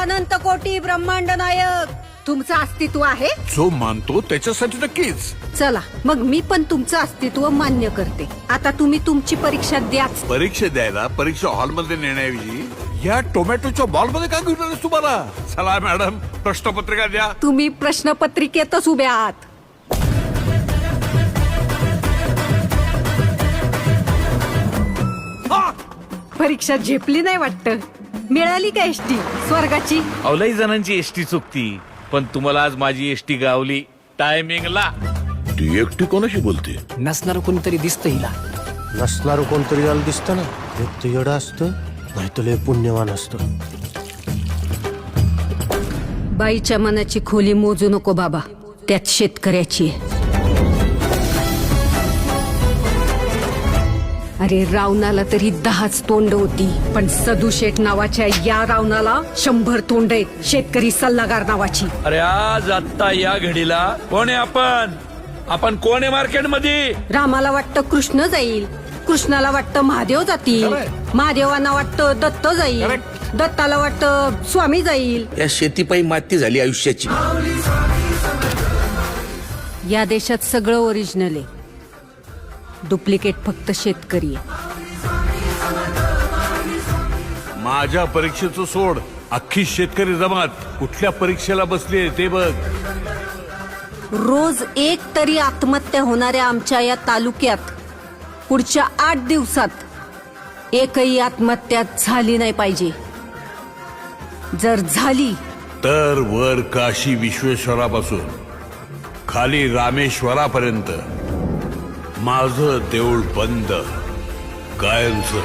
अनंत कोटी ब्रह्मांड नायक तुमचं अस्तित्व आहे. जो मानतो त्याच्यासाठी नक्कीच. चला मग मी पण तुमचं अस्तित्व मान्य करते. आता तुम्ही तुमची परीक्षा द्याच. परीक्षा द्यायला परीक्षा हॉलमध्ये नेण्याऐवजी या टोमॅटोच्या बॉलमध्ये का घेऊन आलेस तुम्हाला? चला मॅडम, प्रश्नपत्रिका द्या. तुम्ही प्रश्नपत्रिकेतच उभे आहात. परीक्षा झेपली नाही वाटत. मिळाली का एसटी स्वर्गाची? अवलाई जणांची एसटी चुकती, पण तुम्हाला आज माझी एसटी गावली टायमिंगला. ती एकटी कोणाशी बोलते? नसणार कोणतरी दिसतं हिला. नसणार कोणतरी याला दिसतं ना. एक तर येडं असतं, नाही तर लय पुण्यवान असतं. बाईच्या मनाची खोली मोजू नको बाबा, त्यात शेतकऱ्याची आहे. अरे रावणाला तरी 10च तोंड होती, पण सदुशेठ नावाच्या या रावणाला 100 तोंड आहेत. शेतकरी सल्लागार नावाची. अरे आज आत्ता या घडीला कोण आहे आपण कोण आहे मार्केटमध्ये? रामाला वाटतं कृष्ण जाईल, कृष्णाला वाटतं महादेव जातील, महादेवांना वाटतं दत्त जाईल, दत्ताला वाटतं स्वामी जाईल. या शेतीपायी माती झाली आयुष्याची. या देशात सगळं ओरिजिनल आहे, डुप्लिकेट फक्त शेतकरी आहे. माझ्या परीक्षेचं सोड, अख्खी शेतकरी जमात कुठल्या परीक्षेला बसली ते बघ. रोज एक तरी आत्महत्या होणाऱ्या आमच्या या तालुक्यात पुढच्या 8 दिवसात एकही आत्महत्या झाली नाही पाहिजे. जर झाली तर वर काशी विश्वेश्वरापासून खाली रामेश्वरापर्यंत माझं देऊळ बंद कायमचं.